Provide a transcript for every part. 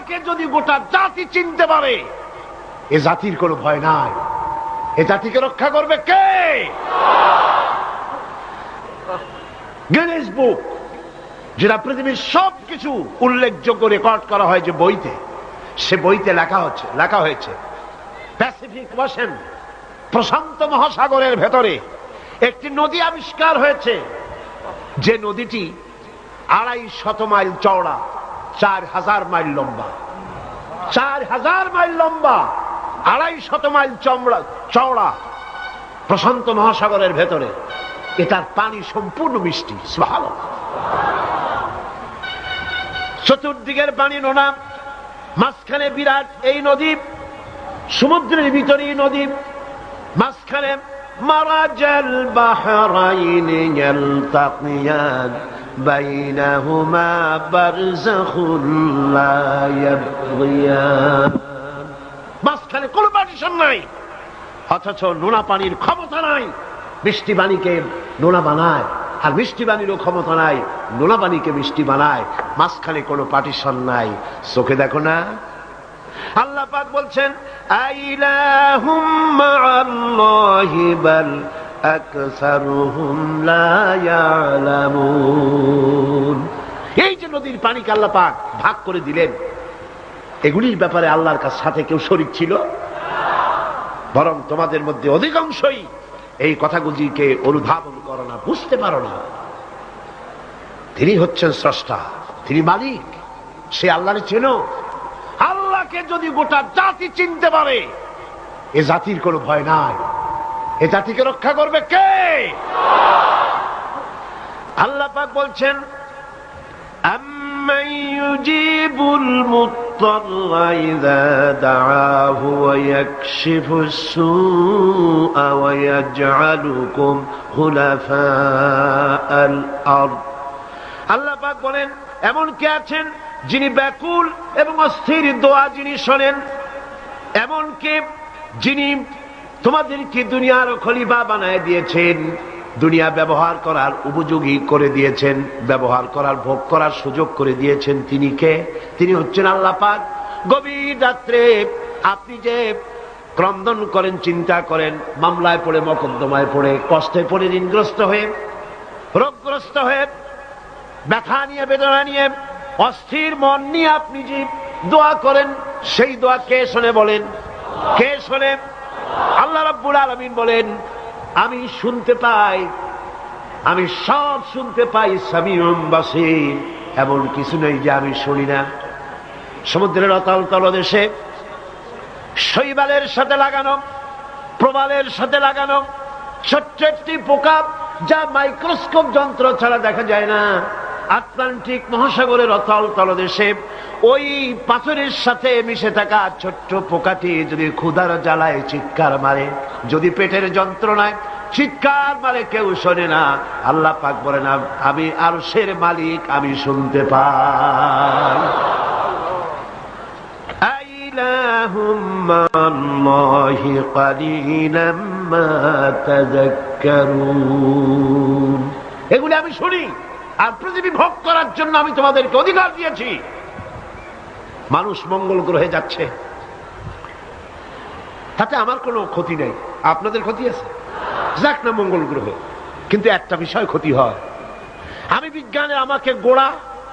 আল্লাহকে যদি গোটা জাতি চিনতে পারে, এ জাতির কোনো ভয় নাই। এ জাতিকে রক্ষা করবে কে? গিনেস বুক, যেটা পৃথিবীর সবকিছু উল্লেখযোগ্য রেকর্ড করা হয় যে বইতে, সে বইতে লেখা হয়েছে প্যাসিফিক ওশেন, প্রশান্ত মহাসাগরের ভেতরে একটি নদী আবিষ্কার হয়েছে, যে নদীটি 250 মাইল চওড়া, 4000 মাইল লম্বা। 4000 মাইল লম্বা, 250 মাইল চওড়া, প্রশান্ত মহাসাগরের ভেতরে। এটার পানি সম্পূর্ণ মিষ্টি। সুবহানাল্লাহ। চতুর্দিকের পানি নোনা, মাঝখানে বিরাট এই নদী, সমুদ্রের ভিতরেই নদী, মাঝখানে মারাজাল বাহরাইনি ইয়ালতাকিয়ান বাইনাহুমা বারযাখুন লা ইয়াবগিয়ান। মাঝখানে কোনো পার্টিশন নাই, অথচ নোনা পানির ক্ষমতা নাই মিষ্টি পানিকে নোনা বানায়, আর মিষ্টি পানিরও ক্ষমতা নাই নোনা পানিকে মিষ্টি বানায়। মাঝখানে কোনো পার্টিশন নাই। চোখে দেখো না? আল্লাহ পাক বলছেন আইলাহুম মাআল্লাহি বাল আকসারুহুম লা ইয়ালামুন। এই যে নদীর পানিকে আল্লাহ পাক ভাগ করে দিলেন, এগুলির ব্যাপারে আল্লাহর সাথে কেউ শরীক ছিল? বরং তোমাদের মধ্যে অধিকাংশই এই কথাগুলিকে অনুধাবন করো না, বুঝতে পারো না। তিনি হচ্ছেন স্রষ্টা, তিনি মালিক, সে আল্লাহর চেনো। আল্লাহকে যদি গোটা জাতি চিনতে পারে, এ জাতির কোনো ভয় নাই। এ জাতিকে রক্ষা করবে কে? আল্লাহ পাক বলছেন আম্মান ইউজিবুল মুত্তাররা ইযা দাআহু ওয়া ইয়াকশিফুস সুআ ওয়া ইয়াজআলুকুম খুলাফাআল আরদ। আল্লাহ পাক বলেন এমন কে আছেন যিনি ব্যাকুল এবং অস্থির দোয়া যিনি শোনেন, এমন কে যিনি তোমাদেরকে দুনিয়ার খলিফা বানায় দিয়েছেন, দুনিয়া ব্যবহার করার উপযোগী করে দিয়েছেন, ব্যবহার করার ভোগ করার সুযোগ করে দিয়েছেন। তিনি কে? তিনি হচ্ছেন আল্লাহ পাক। গভীর রাত্রে আপনি যে ক্রন্দন করেন, চিন্তা করেন, মামলায় পড়ে, মকদ্দমায় পড়ে, কষ্টে পড়ে, ঋণগ্রস্ত হয়ে, রোগগ্রস্ত হয়ে, ব্যথা নিয়ে, বেদনা নিয়ে, অস্থির মন নিয়ে আপনি যে দোয়া করেন, সেই দোয়া কে শোনে বলেন? কে শোনে? আল্লাহ রাব্বুল আলামিন বলেন আমি শুনতে পাই, আমি সব শুনতে পাই। সামিউম বাসীর, এমন কিছু নেই যে আমি শুনি না। সমুদ্রের অতল তলদেশে শৈবালের সাথে লাগানো, প্রবালের সাথে লাগানো ছোট্ট একটি পোকা, যা মাইক্রোস্কোপ যন্ত্র ছাড়া দেখা যায় না, আটলান্টিক মহাসাগরের অতল তলদেশে ওই পাথরের সাথে মিশে থাকা ছোট্ট পোকাটি যদি ক্ষুধার জ্বালায় চিৎকার মারে, যদি পেটের যন্ত্রণায় চিৎকার মারে, কেউ শোনে না। আল্লাহ পাক বলেন আমি আরশের মালিক, আমি শুনতে পাই। আইলাহুম মাআল্লাহি কালিলাম মা তাযাক্কারুন। এগুলি আমি শুনি, আর পৃথিবী ভোগ করার জন্য আমি তোমাদেরকে অধিকার দিয়েছি। মানুষ মঙ্গল গ্রহে যাচ্ছে, তাতে আমার কোনো ক্ষতি নেই। আপনাদের ক্ষতি আছে? যাক না মঙ্গল গ্রহে, কিন্তু একটা বিষয় ক্ষতি হয়। আমি বিজ্ঞানে আমাকে গোড়া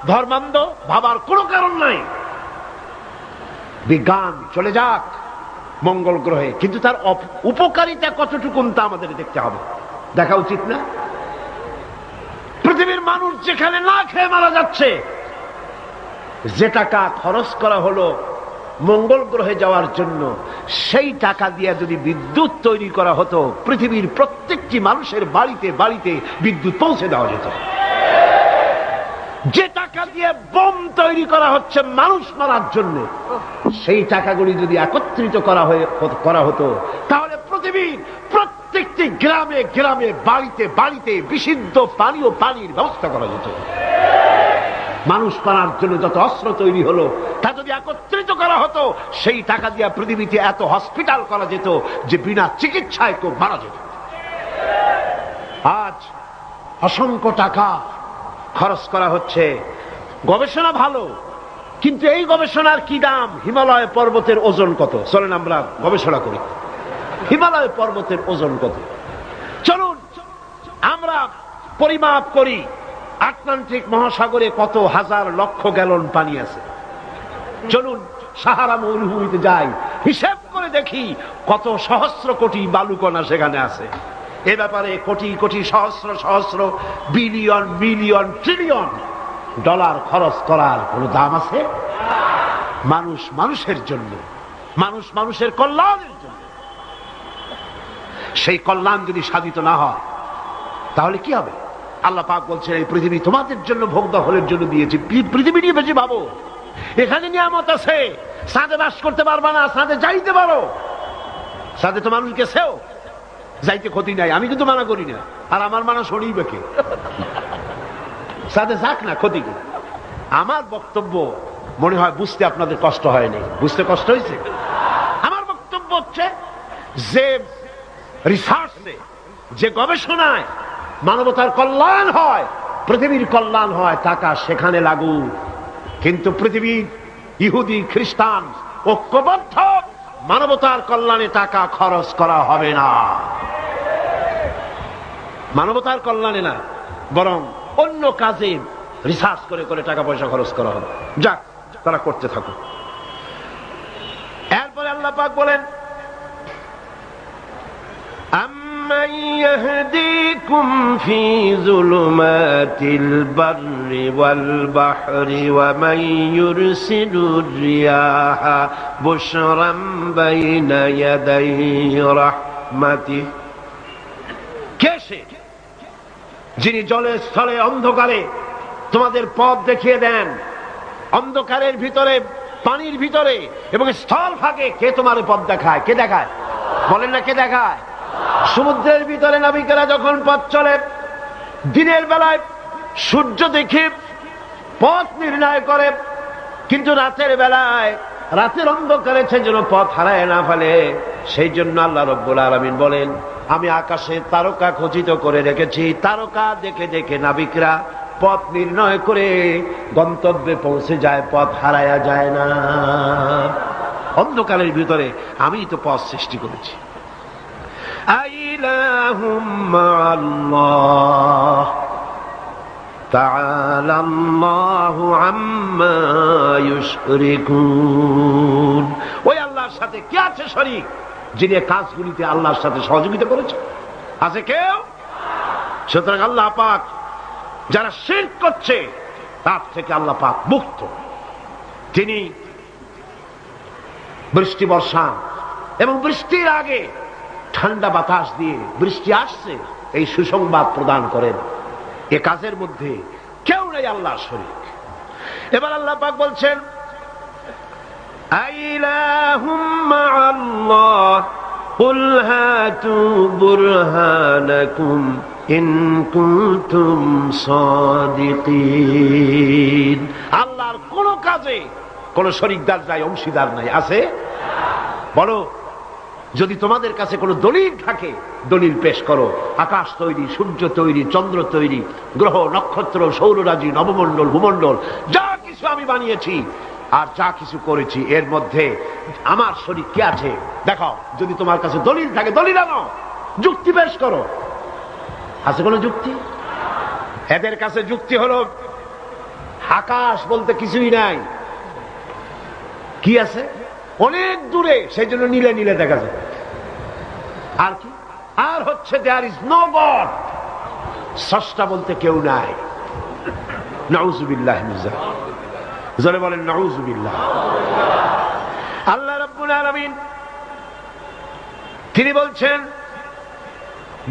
ধর্মান্ধ ভাবার কোনো কারণ নাই। বিজ্ঞান চলে যাক মঙ্গল গ্রহে, কিন্তু তার উপকারিতা কতটুকু তা আমাদের দেখতে হবে, দেখা উচিত না? পৃথিবীর মানুষ যেখানে না খেয়ে মারা যাচ্ছে, যে টাকা খরচ করা হলো মঙ্গল গ্রহে যাওয়ার জন্য, সেই টাকা দিয়ে যদি বিদ্যুৎ তৈরি করা হতো, পৃথিবীর প্রত্যেকটি মানুষের বাড়িতে বাড়িতে বিদ্যুৎ পৌঁছে দেওয়া যেত। যে টাকা দিয়ে বোম তৈরি করা হচ্ছে মানুষ মারার জন্য, সেই টাকাগুলি যদি একত্রিত করা হতো, তাহলে পৃথিবীর প্রত্যেকটি গ্রামে গ্রামে, বাড়িতে বাড়িতে বিশুদ্ধ পানি ও পানির ব্যবস্থা করা যেত। মানুষ মারার জন্য যত অস্ত্র তৈরি হলো, তা যদি একত্রিত করা হতো, সেই টাকা দিয়ে পৃথিবীতে এত হসপিটাল করা যেত যে বিনা চিকিৎসায় কেউ মারা যেত। আজ অসংখ্য টাকা খরচ করা হচ্ছে। গবেষণা ভালো, কিন্তু এই গবেষণার কি দাম? হিমালয় পর্বতের ওজন কত? চলেন আমরা গবেষণা করি, হিমালয় পর্বতের ওজন কত। চলুন আমরা পরিমাপ করি আটলান্টিক মহাসাগরে কত হাজার লক্ষ গ্যালন পানি আছে। চলুন সাহারা মরুভূমিতে যাই, হিসাব করে দেখি কত সহস্র কোটি বালুকণা সেখানে আছে। এ ব্যাপারে কোটি কোটি সহস্র সহস্র বিলিয়ন মিলিয়ন ট্রিলিয়ন ডলার খরচ করার কোনো দাম আছে? মানুষ মানুষের জন্য, মানুষ মানুষের কল্যাণের জন্য। সেই কল্যাণ যদি সাধিত না হয় তাহলে কি হবে? আল্লাহ পাক বলছেন এই পৃথিবী তোমাদের জন্য ভোগ দখলের জন্য দিয়েছি। পৃথিবী নিয়ে বেশি ভাবো, এখানে নিয়ামত আছে। সাথে বাস করতে পারবা না, সাথে যাইতে পারো, সাথে তো মানুষ গেছেও, যাইতে ক্ষতি নাই, আমি কিন্তু মানা করি না। আর আমার মানা শোনেই বেকে, সাথে যাক না, ক্ষতি কি? আমার বক্তব্য মনে হয় বুঝতে আপনাদের কষ্ট হয়নি। বুঝতে কষ্ট হয়েছে? আমার বক্তব্য হচ্ছে যে রিসার্চে, যে গবেষণায় মানবতার কল্যাণ হয়, পৃথিবীর কল্যাণ হয়, টাকা সেখানে লাগুক। কিন্তু পৃথিবীর ইহুদি খ্রিস্টান ঐক্যবদ্ধ মানবতার কল্যাণে টাকা খরচ করা হবে না। মানবতার কল্যাণে না, বরং অন্য কাজে রিসার্চ করে করে টাকা পয়সা খরচ করা হবে। যাক, তারা করতে থাকুক। এরপরে আল্লাহ পাক বলেন أَمَّنْ يَهْدِيكُمْ فِي ظُلُمَاتِ الْبَرِّ وَالْبَحْرِ وَمَنْ يُرْسِلُ الرِّيَاحَ بُشْرًا بَيْنَ يَدَيْ رَحْمَتِهِ। কে সে যিনি জলে স্থলে অন্ধকারে তোমাদের পথ দেখিয়ে দেন? অন্ধকারের ভিতরে, পানির ভিতরে এবং স্থল ফাঁকে কে তোমার পথ দেখায়? কে দেখায়? বলেন না, কে দেখায়? সমুদ্রের ভিতরে নাবিকেরা যখন পথ চলে, দিনের বেলায় সূর্য দেখে পথ নির্ণয় করে, কিন্তু রাতের বেলায়, রাতের অন্ধকারে সে যেন পথ হারায় না ফেলে, সেই জন্য আল্লাহ রব্বুল আলামিন বলেন আমি আকাশে তারকা খচিত করে রেখেছি। তারকা দেখে দেখে নাবিকরা পথ নির্ণয় করে গন্তব্যে পৌঁছে যায়, পথ হারায়া যায় না। অন্ধকারের ভিতরে আমি তো পথ সৃষ্টি করেছি। আইলাহুম মাআল্লাহ তাআলা আল্লাহু আম্মা ইউশরিকুন। ওই আল্লাহর সাথে কে আছে শরীক, যিনি কাজগুলিতে আল্লাহর সাথে সহযোগিতা করেছে? আছে কেউ? সুতরাং আল্লাহ পাক যারা শিরক করছে তার থেকে আল্লাহ পাক মুক্ত। তিনি বৃষ্টি বর্ষা এবং বৃষ্টির আগে ঠান্ডা বাতাস দিয়ে বৃষ্টি আসছে এই সুসংবাদ প্রদান করেন। এ কাজের মধ্যে কেউ নেই আল্লাহর শরীক। এবার আল্লাহ পাক বলছেন আইলাহুম মাআল্লাহ কুল হাতু বুরহানাকুম ইন কুনতুম সাদিকিন। আল্লাহর কোন কাজে কোন শরীকদার নাই, অংশীদার নাই। আছে? বলো, যদি তোমাদের কাছে কোনো দলিল থাকে দলিল পেশ করো। আকাশ তৈরি, সূর্য তৈরি, চন্দ্র তৈরি, গ্রহ নক্ষত্র, সৌররাজি, নবমণ্ডল, ভূমণ্ডল, যা কিছু আমি বানিয়েছি আর যা কিছু করেছি, এর মধ্যে আমার শরীক কে আছে দেখাও। যদি তোমার কাছে দলিল থাকে দলিল আনো, যুক্তি পেশ করো। আছে কোনো যুক্তি? এদের কাছে যুক্তি হলো আকাশ বলতে কিছুই নাই। কি আছে? অনেক দূরে, সেই জন্য নীলে নীলে দেখা যায়। আর কি? আর হচ্ছে দেয়ার ইজ নো গড, স্রষ্টা বলতে কেউ নাই। নাউযুবিল্লাহ মিন যালিক। জোরে বলেন নাউযুবিল্লাহ। আল্লাহ রাব্বুল আলামিন তিনি বলছেন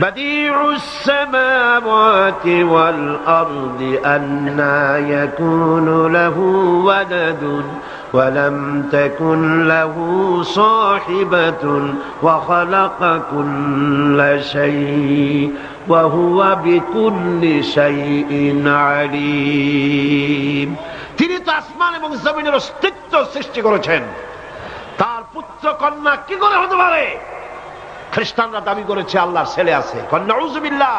বাদিউস সামাওয়াতি ওয়াল আরদি আন্না ইয়াকুনু লাহু ওয়ালাদুন ولم تكن له صاحبة وخلق كل شيء وهو بكل شيء عليم। তিনি তো আসমান এবং জমিনের অস্তিত্ব সৃষ্টি করেছেন, তার পুত্র কন্যা কি করে হতে পারে? খ্রিস্টানরা দাবি করেছে আল্লাহর ছেলে আছে, কন নাউযুবিল্লাহ।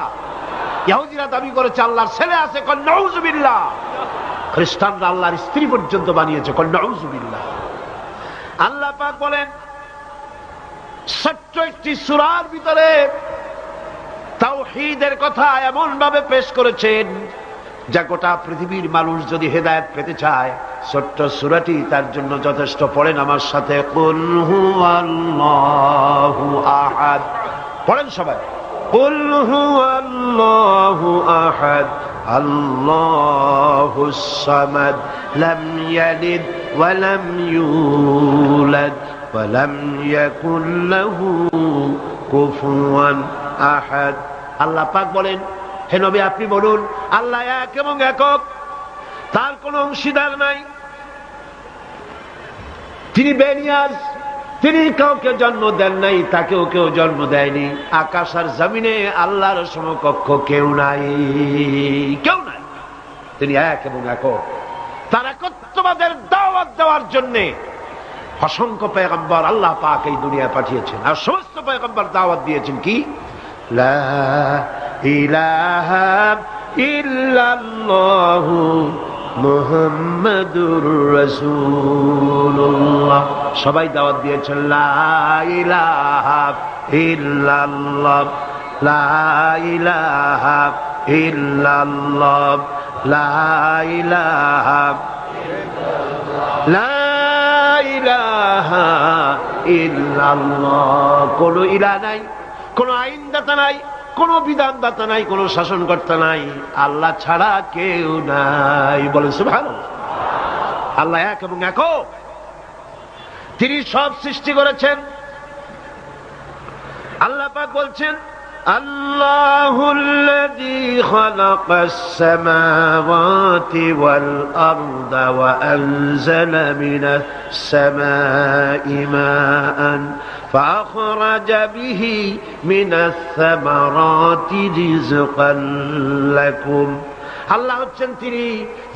ইহুদিরা দাবি করেছে আল্লাহর ছেলে আছে, কন নাউযুবিল্লাহ। খ্রিস্টানরা আল্লাহর স্ত্রী পর্যন্ত বানিয়েছে। নাউযুবিল্লাহ। আল্লাহ পাক বলেন ছোট্ট একটি সূরার ভিতরে তাওহীদের কথা এমন ভাবে পেশ করেছেন যা গোটা পৃথিবীর মানুষ যদি হেদায়েত পেতে চায় ছোট্ট সূরাটি তার জন্য যথেষ্ট। পড়েন আমার সাথে, কুল হুয়াল্লাহু আহাদ। পড়েন সবাই, কুল হুয়াল্লাহু আহাদ আল্লাহুস সামাদ লাম ইয়ালিদ ওয়া লাম ইউলাদ ওয়া লাম ইয়াকুল লাহু কুফুয়ান আহাদ। আল্লাহ পাক বলেন, হে নবী আপনি বলুন আল্লাহ এক এবং একক, তার কোনো অংশীদার নাই, তিনি বেনিয়াজ, তিনি কাউকে জন্ম দেন নাই, তাকেও কেউ জন্ম দেয়নি। আকাশ আর জমিনে আল্লাহর সমকক্ষ কেউ নাই, কেউ নাই। তিনি এক এবং একক। তার একত্ববাদের দাওয়াত দেওয়ার জন্য অসংখ্য পয়গম্বর আল্লাহ পাক এই দুনিয়ায় পাঠিয়েছেন। আর সমস্ত পয়গম্বর দাওয়াত দিয়েছেন কি, লা ইলাহা ইল্লাল্লাহু মুহাম্মাদুর রাসূলুল্লাহ। সবাই দাওয়াত দিয়েছেন লা ইলাহা ইল্লাল্লাহ, লা ইলাহা ইল্লাল্লাহ, লা ইলাহা লা ইলাহা ইল্লাল্লাহ। কোন ইলাহ নাই, কোন আইনদাতা নাই, কোন বিধানদাতা নাই, কোন শাসনকর্তা নাই, আল্লাহ ছাড়া কেউ নাই। বলেন সুবহানাল্লাহ। আল্লাহ এক এবং একক, তিনি সব সৃষ্টি করেছেন। আল্লাহ পাক বলছেন, আল্লাহুল্লাযী খালাকাস সামাওয়াতি ওয়াল আরদা ওয়া আনজালা মিনাস সামাই মাআন فأخرج به من الثمرات رزقا لكم। আল্লাহ হচ্ছেন তিনি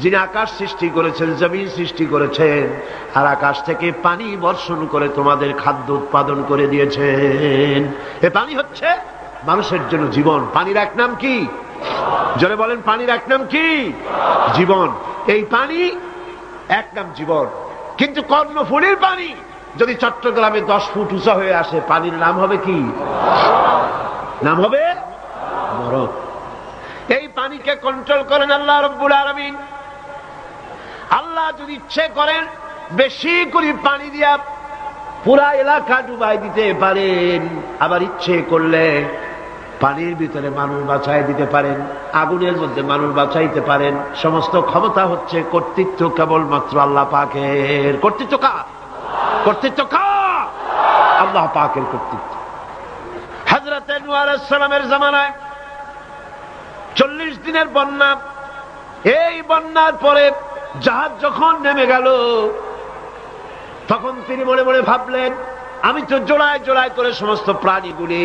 যিনি আকাশ সৃষ্টি করেছেন, জমিন সৃষ্টি করেছেন, আর আকাশ থেকে পানি বর্ষণ করে তোমাদের খাদ্য উৎপাদন করে দিয়েছেন। এ পানি হচ্ছে মানুষের জন্য জীবন। পানির এক নাম কি? জোরে বলেন, পানির এক নাম কি? জীবন। এই পানি এক নাম জীবন। কিন্তু কর্ণফুলীর পানি যদি চট্টগ্রামে 10 ফুট উঁচা হয়ে আসে, পানির নাম হবে কি? নাম হবে বরফ। এই পানিকে কন্ট্রোল করেন আল্লাহ রাব্বুল আলামিন। আল্লাহ যদি ইচ্ছে করেন বেশি করে পানি দিয়া পুরা এলাকা ডুবাই দিতে পারেন, আবার ইচ্ছে করলে পানির ভিতরে মানুষ বাঁচাই দিতে পারেন, আগুনের মধ্যে মানুষ বাঁচাইতে পারেন। সমস্ত ক্ষমতা হচ্ছে, কর্তৃত্ব কেবলমাত্র আল্লাহ পাকের। কর্তৃত্ব কার? কর্তৃত্ব কার? আল্লাহ পাকের কর্তৃত্ব। হযরত নূহ আলাইহিস সালামের জামানায় 40 দিনের বন্যা। এই বন্যার পরে জাহাজ যখন নেমে গেল, তখন তিনি মনে মনে ভাবলেন, আমি তো জোড়ায় জোড়ায় করে সমস্ত প্রাণীগুলি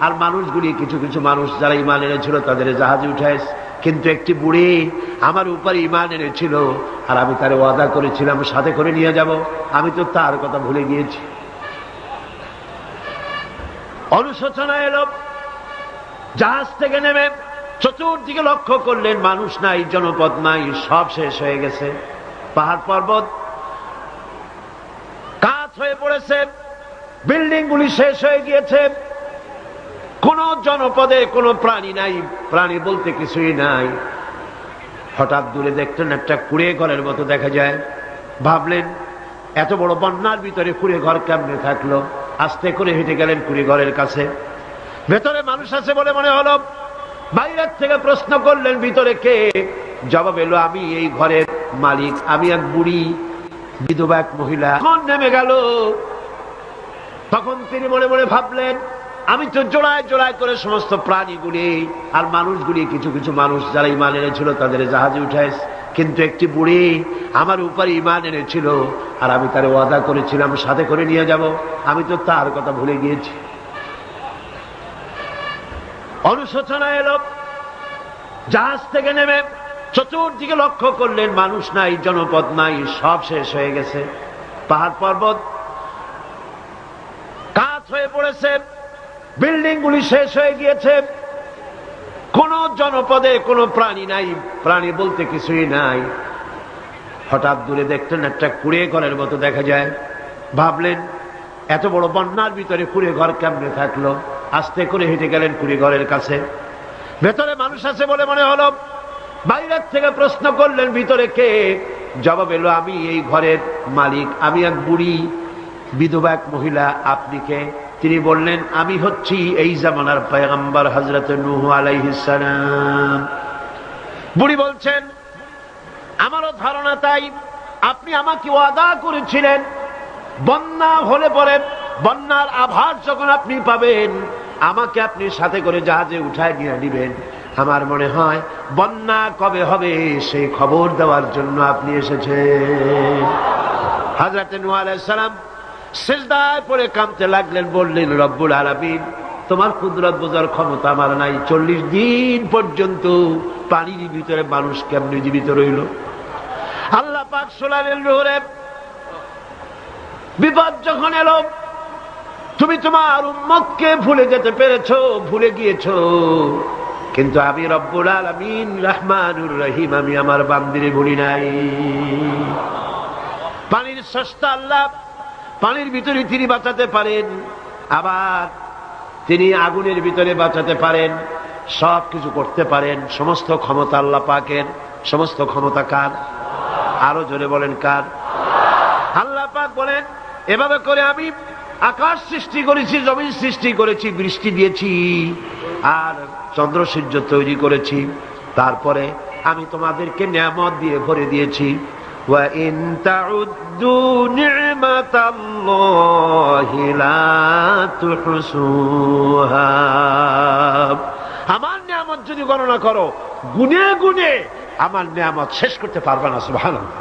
আর মানুষগুলি, কিছু কিছু মানুষ যারা ঈমান এনেছিল তাদের জাহাজে উঠাইছে, কিন্তু একটি বুড়ি আমার উপর ঈমান এনেছিল আর আমি তার ওয়াদা করেছিলাম সাথে করে নিয়ে যাব, আমি তো তার কথা ভুলে গিয়েছি। অনুশোচনা এলো। জাহাজ থেকে নেমে চতুর্দিকে লক্ষ্য করলেন, মানুষ নাই, জনপদ নাই, সব শেষ হয়ে গেছে। পাহাড় পর্বত কাজ হয়ে পড়েছে, বিল্ডিং গুলি শেষ হয়ে গিয়েছে, কোন জনপদে কোনো প্রাণী নাই, প্রাণী বলতে কিছুই নাই। হঠাৎ দূরে দেখলেন একটা কুড়ে ঘরের মতো দেখা যায়। ভাবলেন এত বড় বন্যার ভিতরে কুড়ে ঘর কেমনে থাকলো? আস্তে করে হেঁটে গেলেন কুড়ে ঘরের কাছে। ভেতরে মানুষ আছে বলে মনে হলো। বাইরের থেকে প্রশ্ন করলেন, ভিতরে কে? জবাব এলো, আমি এই ঘরের মালিক, আমি এক বুড়ি বিধবা এক মহিলা। তখন নেমে গেল। তখন তিনি মনে মনে ভাবলেন, আমি তো জোড়ায় জোড়ায় করে সমস্ত প্রাণীগুলি আর মানুষগুলি, কিছু কিছু মানুষ যারা ঈমান এনেছিল তাদের জাহাজে উঠাইছে, কিন্তু একটি বুড়ি আমার উপর ঈমান এনেছিল আর আমি তার ওয়াদা করেছিলাম সাথে করে নিয়ে যাব, আমি তো তার কথা ভুলে গিয়েছি। অনুশোচনা এলো। জাহাজ থেকে নেমে চতুর্দিকে লক্ষ্য করলেন, মানুষ নাই, জনপদ নাই, সব শেষ হয়ে গেছে। পাহাড় পর্বত কাজ হয়ে পড়েছে, বিল্ডিং গুলি শেষ হয়ে গিয়েছে, কোন জনপদে কোনো প্রাণী নাই, প্রাণী বলতে কিছুই নাই। হঠাৎ দূরে দেখলেন একটা কুঁড়ে ঘরের মতো দেখা যায়। ভাবলেন এত বড় বন্যার ভিতরে কুঁড়ে ঘর কেমনে থাকলো। আস্তে করে হেঁটে গেলেন কুঁড়ে ঘরের কাছে। ভেতরে মানুষ আছে বলে মনে হলো। বাইরের থেকে প্রশ্ন করলেন ভিতরে কে? জবাব এলো আমি এই ঘরের মালিক, আমি এক বুড়ি বিধবা এক মহিলা। আপনি কে? তিনি বললেন আমি হচ্ছি এই জামানার পয়গম্বর হযরত নূহ আলাইহিস সালাম। বুড়ি বলছেন আমারও ধারণা তাই। আপনি আমাকে ওয়াদা করেছিলেন বন্যা হলে পরে বন্যার আভাস যখন আপনি পাবেন আমাকে আপনি সাথে করে জাহাজে উঠায় নিয়ে নেবেন। আমার মনে হয় বন্যা কবে হবে সেই খবর দেওয়ার জন্য আপনি এসেছেন। হযরত নূহ আলাইহিস সালাম সিজদায় পড়ে কাঁদতে লাগলেন, বললেন রব্বুল আলামিন তোমার কুদরত বোঝার ক্ষমতা আমার নাই। 40 দিন পর্যন্ত পানির ভিতরে মানুষ কেমনে জীবিত রইল? আল্লাহ পাক শোনালেন নূরে বিপদ যখন এলো তুমি তোমার উম্মতকে ভুলে যেতে পেরেছো, ভুলে গিয়েছো, কিন্তু আমি রব্বুল আলামিন রহমানুর রহিম, আমি আমার বান্দিরে ভুলি নাই। পানির স্রষ্টা আল্লাহ, পানির ভিতরে তিনি বাঁচাতে পারেন, আবার তিনি আগুনের ভিতরে বাঁচাতে পারেন, সব কিছু করতে পারেন। সমস্ত ক্ষমতা আল্লাহ পাকের। সমস্ত ক্ষমতা কার? আরো জোরে বলেন কার? আল্লাহ পাক বলেন এভাবে করে আমি আকাশ সৃষ্টি করেছি, জমিন সৃষ্টি করেছি, বৃষ্টি দিয়েছি আর চন্দ্র সূর্য তৈরি করেছি। তারপরে আমি তোমাদেরকে নিয়ামত দিয়ে ভরে দিয়েছি। ওয়া ইন তাউদ্দু নি'মাতাল্লাহি লা তুহসুহা। আমার নিয়ামত যদি গণনা করো গুনে গুনে আমার নিয়ামত শেষ করতে পারবে না। সুবহানাল্লাহ।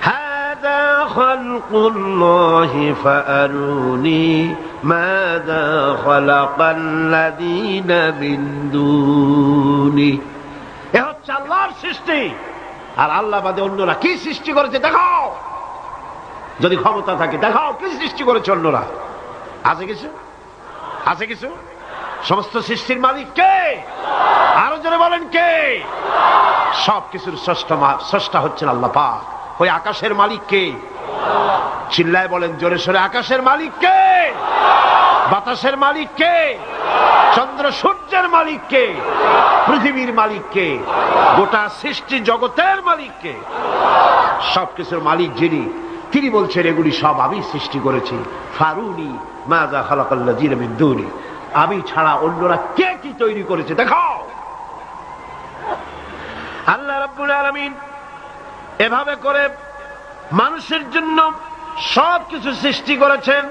হাদা খালকুল্লাহি ফাআরুনি মাযা খালাকাল্লাযীনা মিন দুনি। এ হচ্ছে আল্লাহর সৃষ্টি, আর আল্লাহ বাদে অন্যরা কি সৃষ্টি করেছে দেখাও। যদি ক্ষমতা থাকে দেখাও কি সৃষ্টি করেছে অন্যরা। আছে কিছু? আছে কিছু? সমস্ত সৃষ্টির মালিক কে? আরো জোরে বলেন কে? সব কিছুর স্রষ্টা হচ্ছেন আল্লাহ পাক। ওই আকাশের মালিক কে? চিল্লায় বলেন জোরে সোরে, আকাশের মালিক কে? বাতাসের মালিক কে? চন্দ্র সূর্যের মালিক কে? পৃথিবীর মালিক কে? গোটা সৃষ্টি জগতের মালিক কে? সবকিছুর মালিক যিনি, তিনি বলছেন এগুলি সব আমি সৃষ্টি করেছি। ফারুনি মাযা খালাকাল্লাযীনা মিন দুনি। আমি ছাড়া অন্যরা কে কি তৈরি করেছে দেখাও। আল্লাহ রাব্বুল আলামিন এভাবে করে মানুষের জন্য সব কিছু সৃষ্টি করেছেন।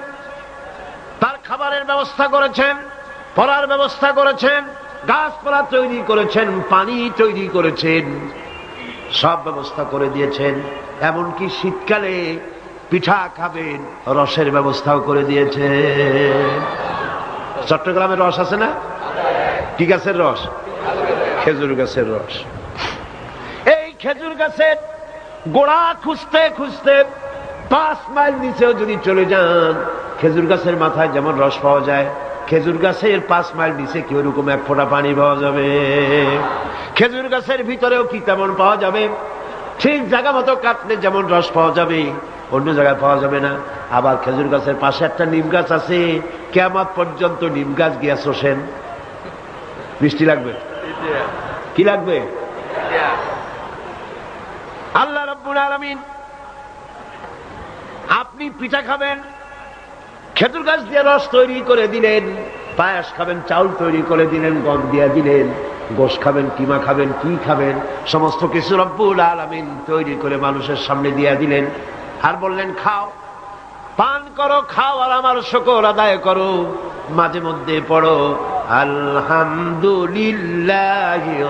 তার খাবারের ব্যবস্থা করেছেন, পড়ার ব্যবস্থা করেছেন, গাছপালা তৈরি করেছেন, পানি তৈরি করেছেন, সব ব্যবস্থা করে দিয়েছেন। এমনকি শীতকালে পিঠা খাবেন রসের ব্যবস্থাও করে দিয়েছেন। চট্টগ্রামের রস আছে না? কি গাছের রস? খেজুর গাছের রস। এই খেজুর গাছের গোড়া খুঁজতে খুঁজতে 5 মাইল নিচেও যদি চলে যান, খেজুর গাছের মাথায় যেমন রস পাওয়া যায়, খেজুর গাছের 5 মাইল নিচে কি ওরকম এক ফোঁটা পানি পাওয়া যাবে? খেজুর গাছের ভিতরেও কি তেমন পাওয়া যাবে? ঠিক জায়গা মতো কাটলে যেমন রস পাওয়া যাবে অন্য জায়গায় পাওয়া যাবে না। আবার খেজুর গাছের পাশে একটা নিম গাছ আছে, কিয়ামত পর্যন্ত নিম গাছ গিয়া শোষেন। বৃষ্টি লাগবে? কি লাগবে? আল্লাহ রাব্বুল আলামিন আপনি পিঠা খাবেন, খেজুর গাছ দিয়ে রস তৈরি করে দিলেন। পায়েস খাবেন, চাউল তৈরি করে দিলেন, গম দিয়ে দিলেন। গোশ খাবেন, কিমা খাবেন, কি খাবেন, সমস্ত কিছু রব্বুল আলামিন তৈরি করে মানুষের সামনে দিয়ে দিলেন। আর বললেন খাও, পান করো, খাও আর আমার শুকর আদায় করো। মাঝে মধ্যে পড়ো আলহামদুলিল্লাহি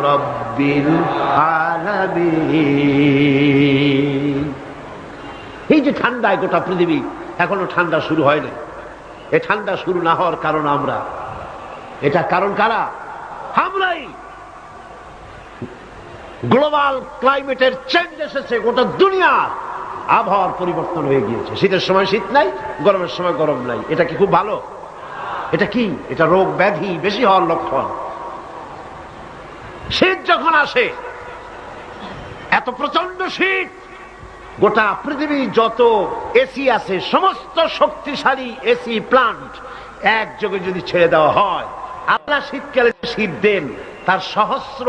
রাব্বিল আলামিন। এই যে ঠান্ডায় গোটা পৃথিবী, এখনো ঠান্ডা শুরু হয়নি। এই ঠান্ডা শুরু না হওয়ার কারণ আমরা। এটা কারণ কারা? আমরাই। গ্লোবাল ক্লাইমেটের চেঞ্জ এসেছে, গোটা দুনিয়া আবহাওয়ার পরিবর্তন হয়ে গিয়েছে। শীতের সময় শীত নাই, গরমের সময় গরম নাই। এটা কি খুব ভালো? এটা কি? এটা রোগ ব্যাধি বেশি হওয়ার লক্ষণ। শীত যখন আসে এত প্রচন্ড শীত, গোটা পৃথিবী যত এসি আছে সমস্ত শক্তিশালী এসি প্লান্ট একযোগে যদি ছেড়ে দেওয়া হয়, আল্লাহ শীতকালে শীত দেন তার সহস্র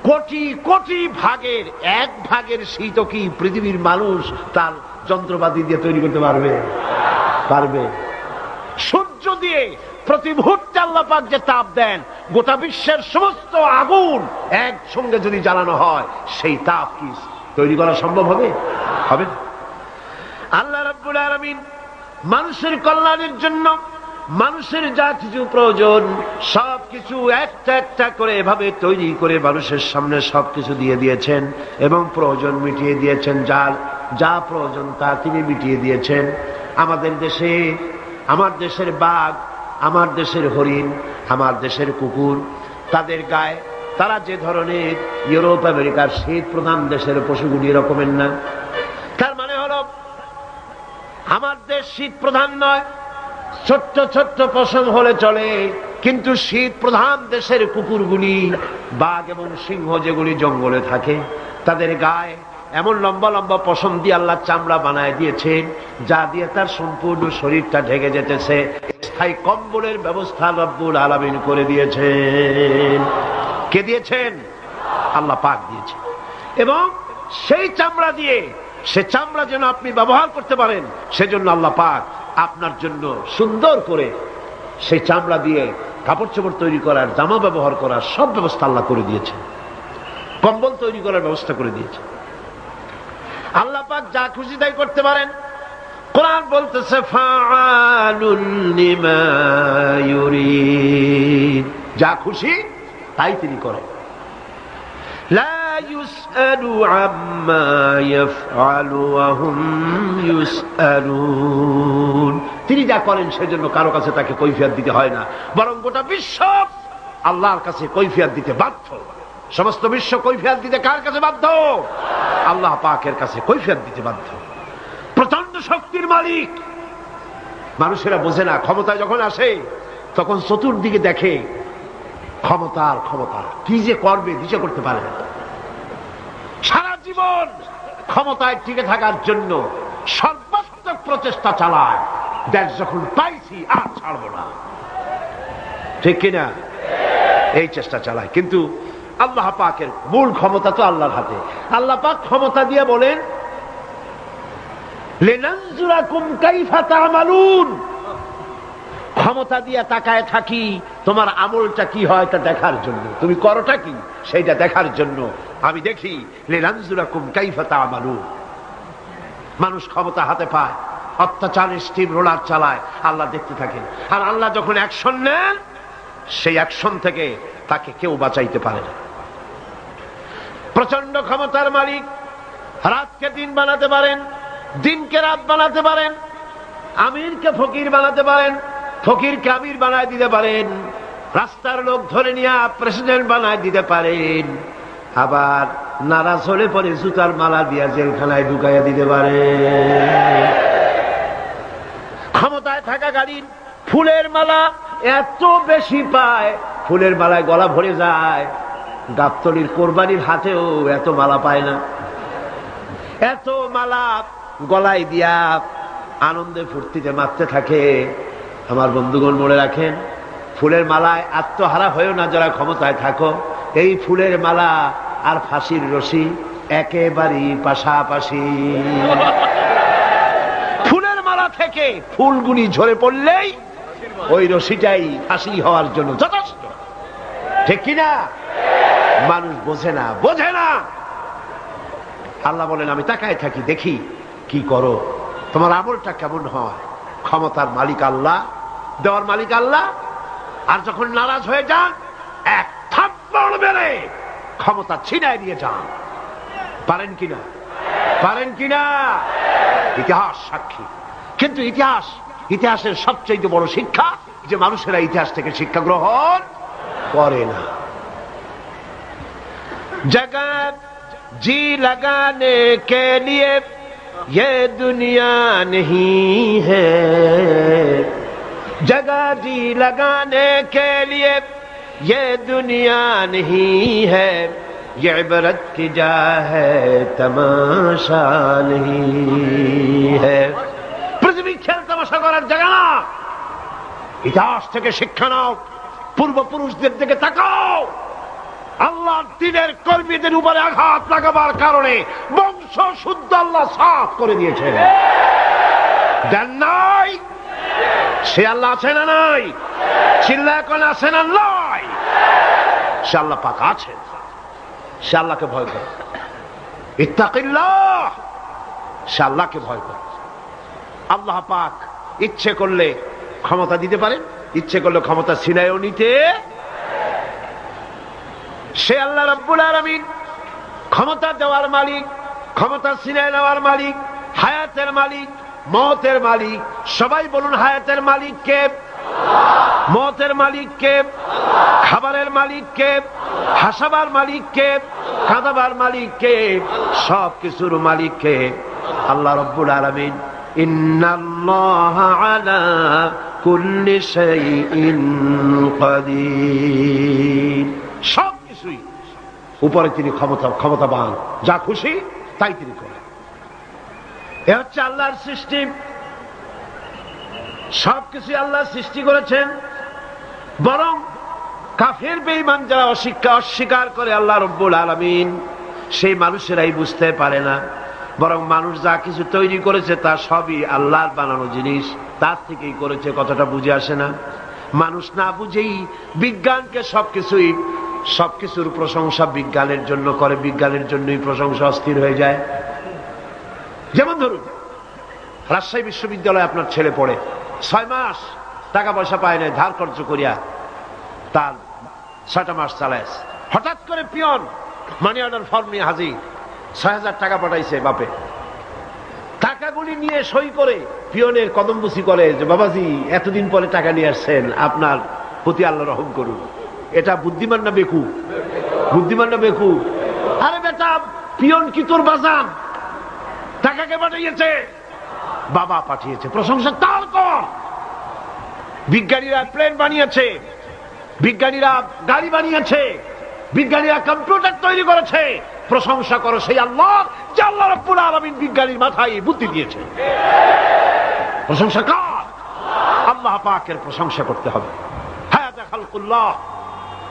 কোটি কোটি ভাগের এক ভাগের শীতও কি পৃথিবীর মানুষ তার যন্ত্রপাতি দিয়ে তৈরি করতে পারবে? পারবে? সূর্য দিয়ে প্রতি মুহূর্তে আল্লাহ পাক যে তাপ দেন, গোটা বিশ্বের সমস্ত আগুন একসঙ্গে যদি জ্বালানো হয়, সেই তাপ কি তৈরি করা সম্ভব হবে? হবে না। আল্লাহ রাব্বুল আলামিন মানুষের কল্যাণের জন্য মানুষের যা কিছু প্রয়োজন সবকিছু একটা একটা করে এভাবে তৈরি করে মানুষের সামনে সবকিছু দিয়ে দিয়েছেন এবং প্রয়োজন মিটিয়ে দিয়েছেন। যার যা প্রয়োজন তা তিনি মিটিয়ে দিয়েছেন। আমাদের দেশে, আমার দেশের বাঘ, আমার দেশের হরিণ, আমার দেশের কুকুর, তাদের গায়ে তারা যে ধরনের ইউরোপ আমেরিকার শীত প্রধান দেশের পশুগুলি এরকমের না। তার মানে হলো আমার দেশ শীত প্রধান নয়, ছোট্ট ছোট্ট পশম হলে চলে, কিন্তু শীত প্রধান দেশের কুকুরগুলি, বাঘ এবং সিংহ যেগুলি জঙ্গলে থাকে, তাদের গায়ে এমন লম্বা লম্বা পশম দিয়ে আল্লাহ চামড়া বানায় দিয়েছেন, যা দিয়ে তার সম্পূর্ণ শরীরটা ঢেকে যেতেছে। স্থায়ী কম্বলের ব্যবস্থা রব্বুল আলামিন করে দিয়েছেন। কে দিয়েছেন? আল্লাহ পাক দিয়েছেন। এবং সেই চামড়া দিয়ে, সে চামড়া যেন আপনি ব্যবহার করতে পারেন, সেজন্য আল্লাহ পাক আপনার জন্য সুন্দর করে সেই চামড়া দিয়ে কাপড় চোপড় তৈরি করার, জামা ব্যবহার করার সব ব্যবস্থা আল্লাহ করে দিয়েছেন। কম্বল তৈরি করার ব্যবস্থা করে দিয়েছেন। আল্লাহ পাক যা খুশি তাই করতে পারেন। কোরআন বলতেছে ফাআলুল লিমা ইউরিদ, যা খুশি তাই তিনি করেন। লা ইউসআলু আম্মা ইয়াফআলু ওয়া হুম ইউসআলুন, তিনি যা করেন সেজন্য কারো কাছে তাকে কৈফিয়ত দিতে হয় না, বরং গোটা বিশ্ব আল্লাহর কাছে কৈফিয়ত দিতে বাধ্য। সমস্ত বিশ্ব কৈফিয়ত দিতে কার কাছে বাধ্য? আল্লাহ পাকের কাছে কৈফিয়ত দিতে বাধ্য। প্রচন্ড শক্তির মালিক। মানুষেরা বোঝে না, ক্ষমতায় যখন আসে তখন চতুর্দিকে দেখে ক্ষমতার ক্ষমতা, কি যে করবে দিশা করতে পারে না। সারা জীবন ক্ষমতায় টিকে থাকার জন্য সর্বাত্মক প্রচেষ্টা চালায়, দেশ যখন পাইছি আর ছাড়বো না, ঠিক কিনা? এই চেষ্টা চালায়। কিন্তু আল্লাহ পাকের মূল ক্ষমতা তো আল্লাহর হাতে। আল্লাহ পাক ক্ষমতা দিয়ে বলেন লিনানজুরাকুম কাইফা তা'মালুন, ক্ষমতা দিয়ে তাকায় থাকি তোমার আমলটা কি হয় তা দেখার জন্য, তুমি করোটা কি সেইটা দেখার জন্য আমি দেখি। লিনানজুরাকুম কাইফা তা'মালুন। মানুষ ক্ষমতা হাতে পায়, অত্যাচারের স্টিম রোলার চালায়, আল্লাহ দেখতে থাকেন। আর আল্লাহ যখন অ্যাকশন নেন, সেই অ্যাকশন থেকে তাকে কেউ বাঁচাইতে পারে না। প্রচন্ড ক্ষমতার মালিক। রাতকে দিন বানাতে পারেন, দিনকে রাত বানাতে পারেন, আমিরকে ফকির বানাতে পারেন, ফকিরকে আমির বানায় দিতে পারেন, রাস্তার লোক ধরে নিয়ে প্রেসিডেন্ট বানায় দিতে পারেন, আবার নারাজ হলে পরে জুতার মালা দিয়া জেলখানায় ঢুকাইয়া দিতে পারেন। ক্ষমতায় থাকাকালীন ফুলের মালা এত বেশি পায়, ফুলের মালায় গলা ভরে যায়। গাবতলির কোরবানির হাতেও এত মালা পায় না। এত মালা গলায় দিয়া আনন্দে ফুর্তিতে মারতে থাকে। আমার বন্ধুগণ মনে রাখেন, ফুলের মালায় আত্মহারা হয়েও না যারা ক্ষমতায় থাকো। এই ফুলের মালা আর ফাঁসির রশি একেবারেই পাশাপাশি। ফুলের মালা থেকে ফুলগুলি ঝরে পড়লেই ওই রশিটাই ফাঁসি হওয়ার জন্য যথেষ্ট, ঠিক কিনা? মানুষ বোঝে না, বোঝে না। আল্লাহ বলেন আমি তাকায় থাকি, দেখি কি করো, তোমার আমলটা কেমন হয়। ক্ষমতার মালিক আল্লাহ, দেওয়ার মালিক আল্লাহ। আর যখন নারাজ হয়ে যান, এক থাপ্পড় মেরে ক্ষমতা ছিনায় নিয়ে যান। পারেন কিনা? পারেন কিনা? ইতিহাস সাক্ষী। কিন্তু ইতিহাসের সবচেয়ে বড় শিক্ষা যে মানুষেরা ইতিহাস থেকে শিক্ষা গ্রহণ করে না। जगत जी लगाने के लिए ये दुनिया नहीं है, जगह जी लगाने के लिए ये दुनिया नहीं है, ये इबरत की जा है तमाशा नहीं है। পৃথিবী খেল তামাশা করার জায়গা না। ইতিহাস থেকে শিক্ষা নাও, পূর্বপুরুষদের দিকে তাকাও। আল্লাহর দ্বীনের কর্মীদের উপরে আঘাত লাগাবার কারণে বংশ শুদ্ধ আল্লাহ সাফ করে দিয়েছেন। দেন নাই? সে আল্লাহ আছে না নাই? চিল্লা এখন আছে না নাই? সে আল্লাহ পাক আছে। সে আল্লাহকে ভয় করে। ইত্তাকিল্লাহ, সে আল্লাহকে ভয় করে। আল্লাহ পাক ইচ্ছে করলে ক্ষমতা দিতে পারে, ইচ্ছে করলে ক্ষমতা ছিনায়ও নিতে। সে আল্লাহ রাব্বুল আলামিন ক্ষমতা দেওয়ার মালিক, ক্ষমতা ছিনায় নেওয়ার মালিক, হায়াতের মালিক, মওতের মালিক। সবাই বলুন, হায়াতের মালিক কে? মওতের মালিক কে? খাবারের মালিক কে? হাসাবার মালিক কে? কাঁদাবার মালিক কে? সব কিছুর মালিক কে? আল্লাহ রাব্বুল আলামিন। ইন্নাল্লাহা আলা কুল্লি শাইইন কাদির। সব কিছুই উপরে তিনি ক্ষমতাবান, যা খুশি তাই তিনি করেন। এ হচ্ছে আল্লাহর সৃষ্টি। সবকিছু আল্লাহ সৃষ্টি করেছেন। বরং কাফের বেঈমান যারা অস্বীকার করে আল্লাহ রাব্বুল আলামিন, সেই মানুষেরাই বুঝতে পারে না। বরং মানুষ যা কিছু তৈরি করেছে তা সবই আল্লাহর বানানো জিনিস, তার থেকেই করেছে। কতটা বুঝে আসে না? মানুষ না বুঝেই বিজ্ঞানকে সবকিছুর প্রশংসা বিজ্ঞানের জন্য করে, বিজ্ঞানের জন্যই প্রশংসা অস্থির হয়ে যায়। যেমন ধরুন, রাজশাহী বিশ্ববিদ্যালয়ে আপনার ছেলে পড়ে, 6 মাস টাকা পয়সা পায় না, ধার খরচ করিয়া তার 6টা মাস চালায়। হঠাৎ করে পিয়ন মানি অর্ডার ফর্ম নিয়ে হাজির, 6,000 টাকা পাঠাইছে বাপে। টাকাগুলি নিয়ে সই করে পিয়নের কদমবুসি করে যে, বাবাজি এতদিন পরে টাকা নিয়ে আসছেন, আপনার প্রতি আল্লাহ রহম করুন। এটা বুদ্ধিমান না বেকুব? বুদ্ধিমান না বেকুব? আরে বেটা, পিয়ন কি তোর বাজান? টাকাকে পাঠিয়েছে, বাবা পাঠিয়েছে, প্রশংসা তার কর। বিজ্ঞানীরা প্লেন বানিয়েছে, বিজ্ঞানীরা গাড়ি বানিয়েছে, বিজ্ঞানীরা কম্পিউটার তৈরি করেছে, প্রশংসা করো সেই আল্লাহ যে আল্লাহ রাব্বুল আলামিন বিজ্ঞানীর মাথায় বুদ্ধি দিয়েছে। প্রশংসা কার? আল্লাহ পাকের প্রশংসা করতে হবে। হাযা খালকুল্লাহ,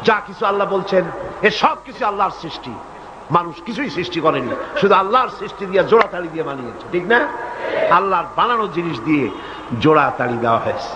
যা কিছু আল্লাহ বলছেন এ সব কিছু আল্লাহর সৃষ্টি। মানুষ কিছুই সৃষ্টি করেনি, শুধু আল্লাহর সৃষ্টি দিয়ে জোড়াতালি দিয়ে বানিয়েছে। ঠিক না? আল্লাহর বানানো জিনিস দিয়ে জোড়াতালি দেওয়া হয়েছে।